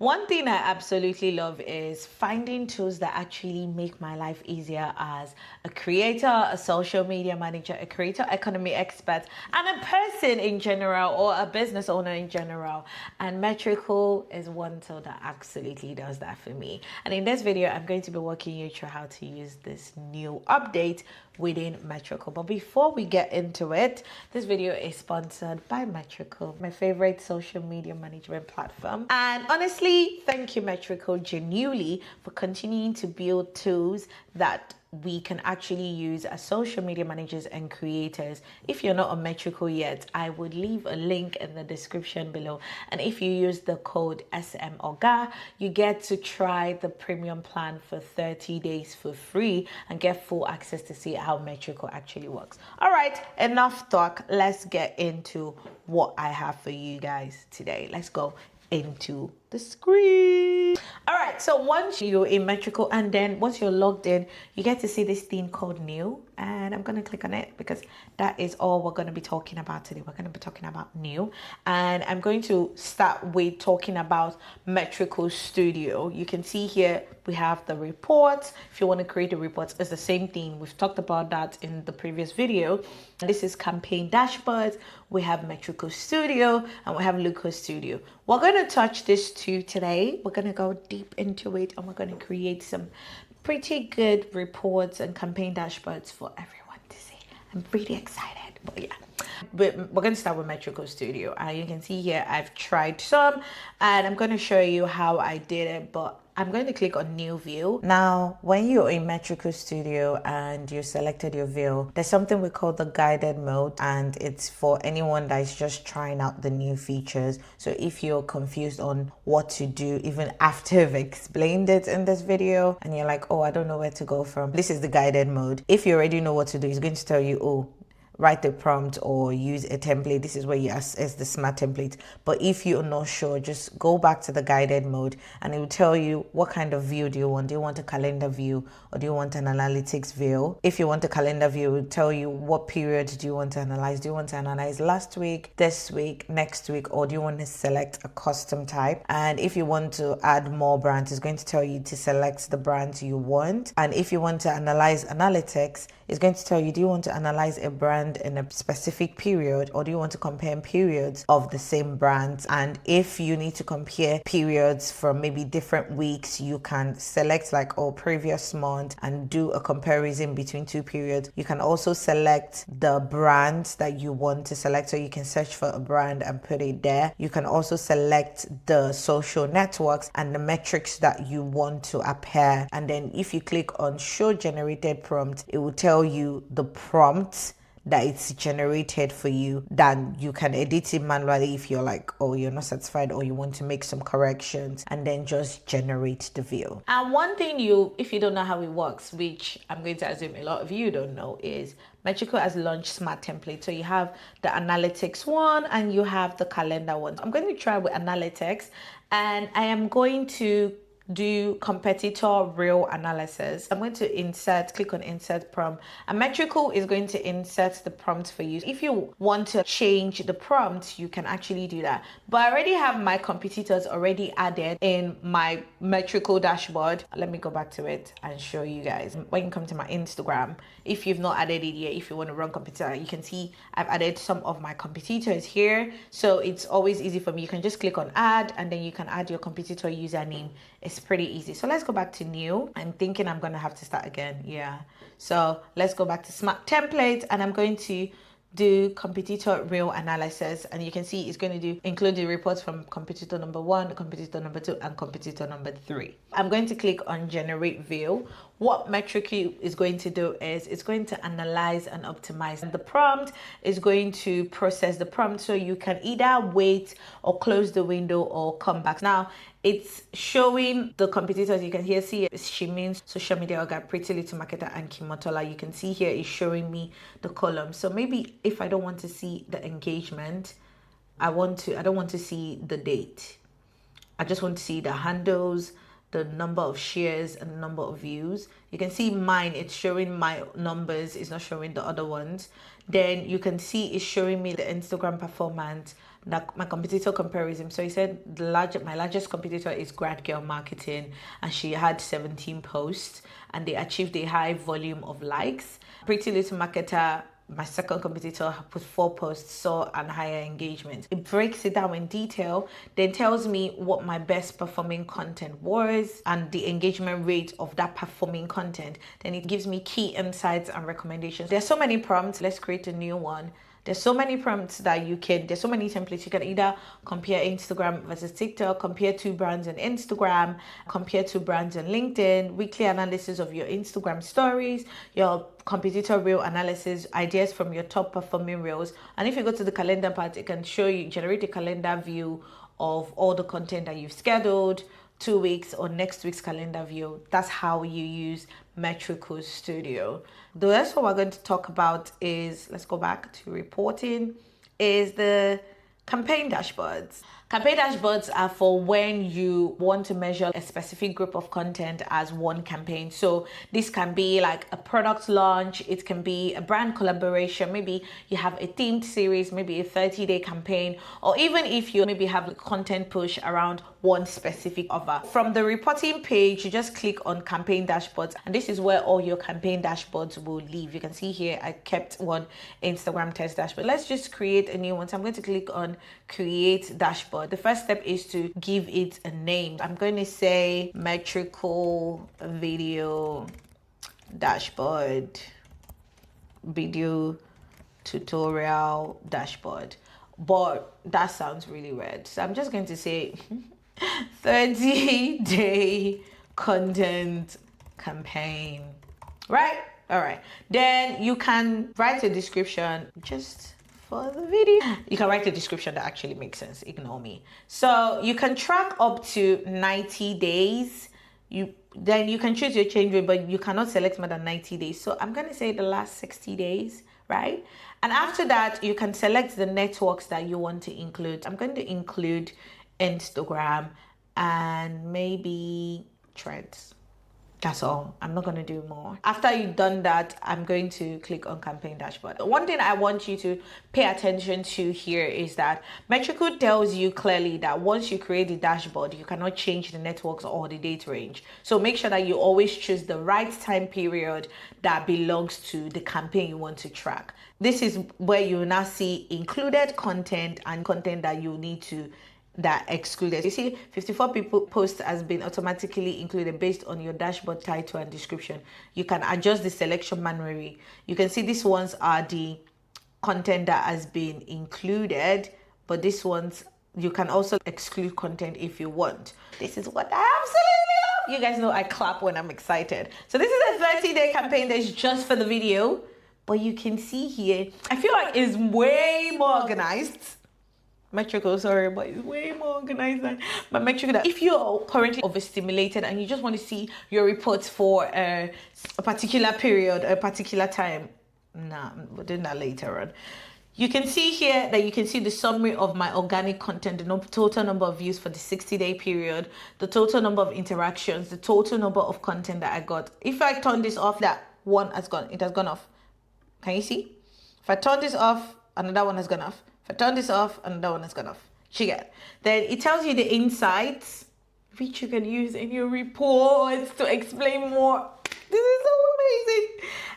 One thing I absolutely love is finding tools that actually make my life easier as a creator, a social media manager, a creator economy expert, and a person in general, or a business owner in general. And Metricool is one tool that absolutely does that for me. And in this video, I'm going to be walking you through how to use this new update within Metricool. But before we get into it, this video is sponsored by Metricool, my favorite social media management platform. And honestly, thank you, Metricool, genuinely, for continuing to build tools that we can actually use as social media managers and creators. If you're not on Metricool yet, I would leave a link in the description below. And if you use the code SMOGA, you get to try the premium plan for 30 days for free and get full access to see how Metricool actually works. All right, enough talk. Let's get into what I have for you guys today. Let's go into the screen. All right, so once you're in Metricool and then once you're logged in, you get to see this thing called new, and I'm going to click on it because that is all we're going to be talking about today. We're going to be talking about new, and I'm going to start with talking about Metricool Studio. You can see here we have the reports. If you want to create a report, it's the same thing. We've talked about that in the previous video. This is campaign dashboards. We have Metricool Studio and we have Local Studio. We're going to touch this two today. We're going to go deep into it and we're going to create some pretty good reports and campaign dashboards for everyone to see. I'm pretty excited, but yeah. We're going to start with Metricool Studio. You can see here I've tried some and I'm going to show you how I did it, but I'm going to click on new view. Now, when you're in Metricool Studio and you selected your view, there's something we call the guided mode, and it's for anyone that is just trying out the new features. So if you're confused on what to do, even after I've explained it in this video, and you're like, oh, I don't know where to go from, this is the guided mode. If you already know what to do, it's going to tell you, oh, write a prompt or use a template. This is where you access the smart template. But if you're not sure, just go back to the guided mode and it will tell you what kind of view do you want. Do you want a calendar view or do you want an analytics view? If you want a calendar view, it will tell you what period do you want to analyze. Do you want to analyze last week, this week, next week, or do you want to select a custom type? And if you want to add more brands, it's going to tell you to select the brands you want. And if you want to analyze analytics, it's going to tell you, do you want to analyze a brand in a specific period or do you want to compare periods of the same brands? And if you need to compare periods from maybe different weeks, you can select like, oh, previous month and do a comparison between two periods. You can also select the brands that you want to select. So you can search for a brand and put it there. You can also select the social networks and the metrics that you want to appear. And then if you click on show generated prompt, it will tell you the prompts that it's generated for you. Then you can edit it manually if you're like, oh, you're not satisfied or you want to make some corrections, and then just generate the view. And one thing if you don't know how it works, which I'm going to assume a lot of you don't know, is Metricool has launched smart templates. So you have the analytics one and you have the calendar one. I'm going to try with analytics, and I am going to do competitor real analysis. I'm going to click on insert prompt, and Metricool is going to insert the prompt for you. If you want to change the prompt, you can actually do that. But I already have my competitors already added in my Metricool dashboard. Let me go back to it and show you guys. When you come to my Instagram, if you've not added it yet, if you want to run competitor, you can see I've added some of my competitors here. So it's always easy for me. You can just click on add and then you can add your competitor username. It's pretty easy. So let's go back to new. I'm thinking I'm going to have to start again. Yeah. So let's go back to smart templates and I'm going to do competitor real analysis, and you can see it's going to include the reports from competitor number 1, competitor number 2, and competitor number 3. I'm going to click on generate view. What Metricool is going to do is it's going to analyze and optimize. And the prompt is going to process the prompt, so you can either wait or close the window or come back. Now it's showing the competitors. You can here see she means social media guy, Pretty Little Marketer, and Kimotola. You can see here it's showing me the column. So maybe if I don't want to see the engagement, I don't want to see the date. I just want to see the handles, the number of shares, and the number of views. You can see mine, it's showing my numbers, it's not showing the other ones. Then you can see it's showing me the Instagram performance, my competitor comparison. So he said my largest competitor is Grad Girl Marketing, and she had 17 posts and they achieved a high volume of likes. Pretty Little Marketer, my second competitor, put 4 posts, saw and higher engagement. It breaks it down in detail, then tells me what my best performing content was and the engagement rate of that performing content. Then it gives me key insights and recommendations. There's so many prompts. Let's create a new one. There's so many prompts that there's so many templates. You can either compare Instagram versus TikTok, compare 2 brands on Instagram, compare 2 brands on LinkedIn, weekly analysis of your Instagram stories, your competitor reel analysis, ideas from your top performing reels. And if you go to the calendar part, it can show you, generate a calendar view of all the content that you've scheduled, 2 weeks or next week's calendar view. That's how you use Metricool Studio. The rest what we're going to talk about is, let's go back to reporting, is the campaign dashboards. Campaign dashboards are for when you want to measure a specific group of content as one campaign. So this can be like a product launch, it can be a brand collaboration, maybe you have a themed series, maybe a 30-day campaign, or even if you maybe have a content push around one specific offer. From the reporting page, you just click on campaign dashboards, and this is where all your campaign dashboards will live. You can see here I kept one Instagram test dashboard. Let's just create a new one. So I'm going to click on create dashboard. The first step is to give it a name. I'm going to say Metricool video dashboard, video tutorial dashboard, but that sounds really weird. So I'm just going to say 30-day content campaign, right? All right. Then you can write a description just for the video. You can write a description that actually makes sense. Ignore me. So you can track up to 90 days. Then you can choose your change rate, but you cannot select more than 90 days. So I'm going to say the last 60 days, right? And after that, you can select the networks that you want to include. I'm going to include Instagram and maybe Threads. That's all. I'm not going to do more. After you've done that, I'm going to click on campaign dashboard. One thing I want you to pay attention to here is that Metricool tells you clearly that once you create the dashboard, you cannot change the networks or the date range. So make sure that you always choose the right time period that belongs to the campaign you want to track. This is where you will now see included content and content that you need to that excluded. You see 54 people post has been automatically included based on your dashboard title and description. You can adjust the selection manually. You can see these ones are the content that has been included, but these ones you can also exclude content if you want. This is what I absolutely love. You guys know I clap when I'm excited. So this is a 30-day campaign that's just for the video, but you can see here I feel like it's way more organized. Metricool, sorry, but it's way more organized than my Metricool. If you're currently overstimulated and you just want to see your reports for a particular period, a particular time, nah, we're doing that later on. You can see here that you can see the summary of my organic content, the total number of views for the 60-day period, the total number of interactions, the total number of content that I got. If I turn this off, that one has gone, it has gone off. Can you see? If I turn this off, another one has gone off. If I turn this off, another one has gone off. You get. Then it tells you the insights, which you can use in your reports to explain more. This is so amazing.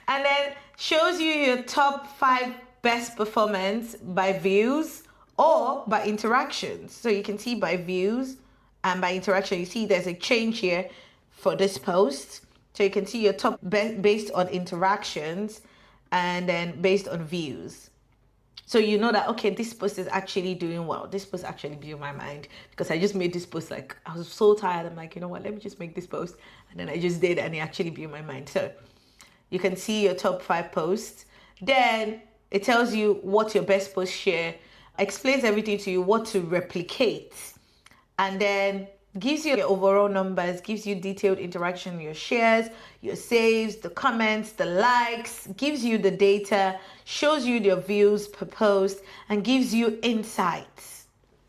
And then shows you your top 5 best performance by views or by interactions. So you can see by views and by interaction. You see there's a change here for this post. So you can see your top based on interactions and then based on views. So you know that, okay, this post is actually doing well. This post actually blew my mind because I just made this post, like, I was so tired. I'm like, you know what, let me just make this post. And then I just did, and it actually blew my mind. So you can see your top 5 posts. Then it tells you what your best posts share, explains everything to you, what to replicate, and then gives you your overall numbers, gives you detailed interaction, your shares, your saves, the comments, the likes, gives you the data, shows you your views per post, and gives you insights.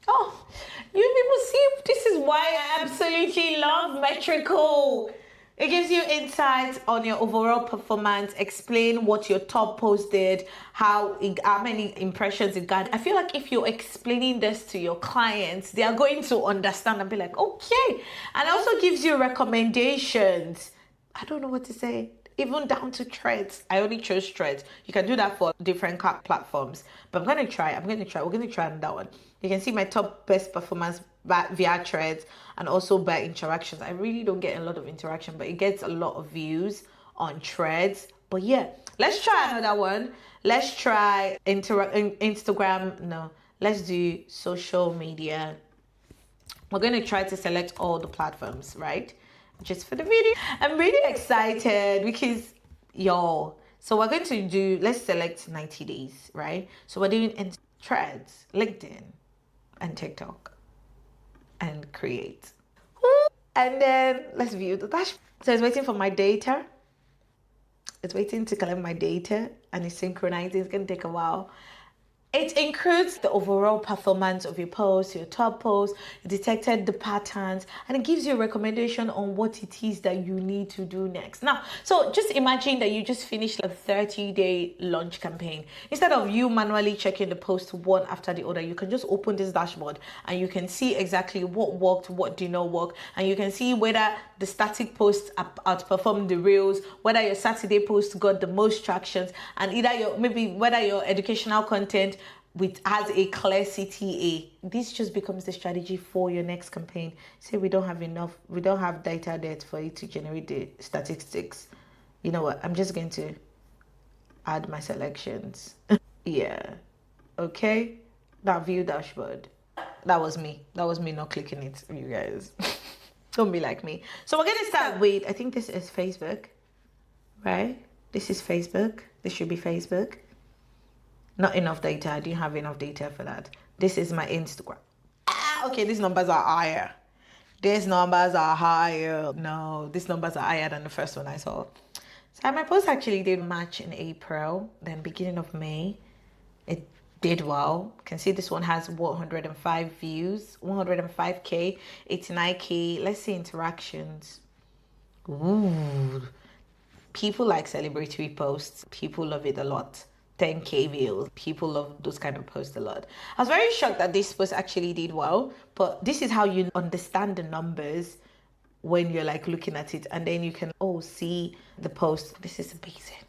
Oh, you people see, this is why I absolutely love Metricool. It gives you insights on your overall performance, explain what your top post did, how many impressions it got. I feel like if you're explaining this to your clients, they are going to understand and be like, okay. And it also gives you recommendations. I don't know what to say. Even down to threads. I only chose threads. You can do that for different platforms. But I'm going to try. We're going to try on that one. You can see my top best performance via threads and also by interactions. I really don't get a lot of interaction, but it gets a lot of views on threads. But yeah, let's try another one. Let's try Instagram. No, let's do social media. We're going to try to select all the platforms, right? Just for the video. I'm really excited because, y'all, so we're going to do, let's select 90 days, right? So we're doing threads, LinkedIn, and TikTok, and create. And then let's view the dashboard. So it's waiting for my data. It's waiting to collect my data, and it's synchronizing. It's going to take a while. It includes the overall performance of your post, your top post, it detected the patterns, and it gives you a recommendation on what it is that you need to do next. Now, so just imagine that you just finished a 30-day launch campaign. Instead of you manually checking the post one after the other, you can just open this dashboard and you can see exactly what worked, what did not work, and you can see whether the static posts outperformed the reels, whether your Saturday post got the most tractions, and whether your educational content has a clear CTA. This just becomes the strategy for your next campaign. Say we don't have data there for you to generate the statistics. You know what? I'm just going to add my selections. Yeah. Okay. That view dashboard. That was me. That was me not clicking it, you guys. Don't be like me. So we're going to start with, I think this is Facebook, right? This is Facebook. This should be Facebook. Not enough data. I didn't have enough data for that. This is my Instagram. Okay, these numbers are higher. These numbers are higher. No, these numbers are higher than the first one I saw. So my post actually did match in April, then beginning of May. It did well. You can see this one has 105 views, 105K, 89K. Let's see interactions. Ooh. People like celebratory posts. People love it a lot. 10K views. People love those kind of posts a lot. I was very shocked that this post actually did well, but this is how you understand the numbers when you're like looking at it, and then you can see the post. This is amazing.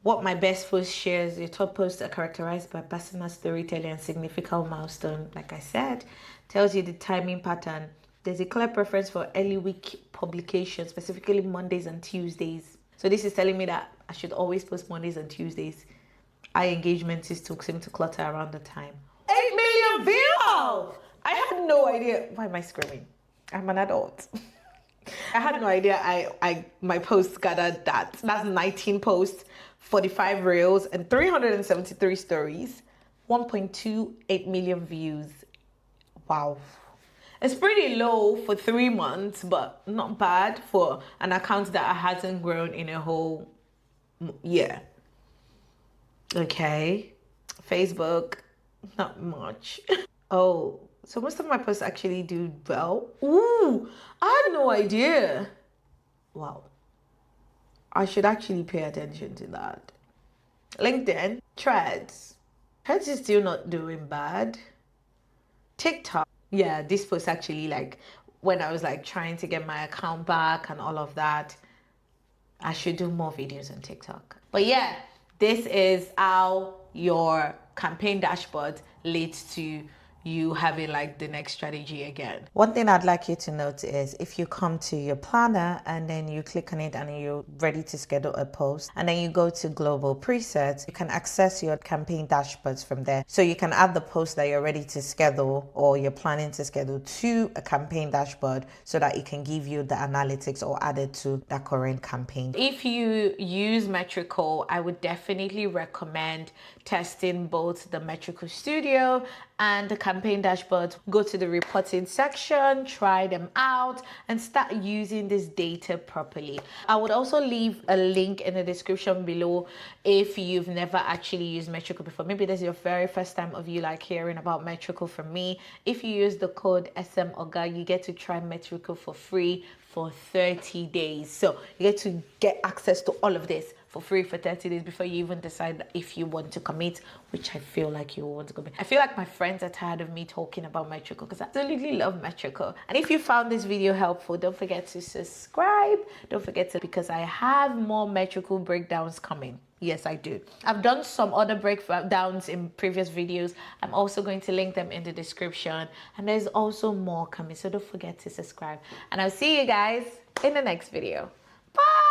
What my best post shares. Your top posts are characterized by personal storytelling and significant milestone. Like I said, tells you the timing pattern. There's a clear preference for early week publication, specifically Mondays and Tuesdays. So this is telling me that I should always post Mondays and Tuesdays. High engagement still seem to clutter around the time. 8 million views! I had no idea. Why am I screaming? I'm an adult. I had no idea my posts gathered that. That's 19 posts, 45 reels, and 373 stories. 1.28 million views. Wow. It's pretty low for 3 months, but not bad for an account that hasn't grown in a whole year. Okay. Facebook, not much. Oh, so most of my posts actually do well. Ooh, I had no idea. Wow. I should actually pay attention to that. LinkedIn, Threads. Threads is still not doing bad. TikTok. Yeah, this post actually, like, when I was like trying to get my account back and all of that, I should do more videos on TikTok. But yeah, this is how your campaign dashboard leads to you having like the next strategy again. One thing I'd like you to note is if you come to your planner and then you click on it and you're ready to schedule a post, and then you go to global presets, you can access your campaign dashboards from there. So you can add the post that you're ready to schedule or you're planning to schedule to a campaign dashboard so that it can give you the analytics or add it to that current campaign. If you use Metricool, I would definitely recommend testing both the Metricool Studio and the campaign dashboards, go to the reporting section, try them out, and start using this data properly. I would also leave a link in the description below if you've never actually used Metricool before. Maybe this is your very first time of you like hearing about Metricool from me. If you use the code SMOGA, you get to try Metricool for free for 30 days. So you get access to all of this for free for 30 days before you even decide if you want to commit, which I feel like you want to commit. I feel like my friends are tired of me talking about Metricool because I absolutely love Metricool. And if you found this video helpful, don't forget to subscribe. Don't forget to, because I have more Metricool breakdowns coming. Yes, I do. I've done some other breakdowns in previous videos. I'm also going to link them in the description. And there's also more coming, so don't forget to subscribe. And I'll see you guys in the next video. Bye!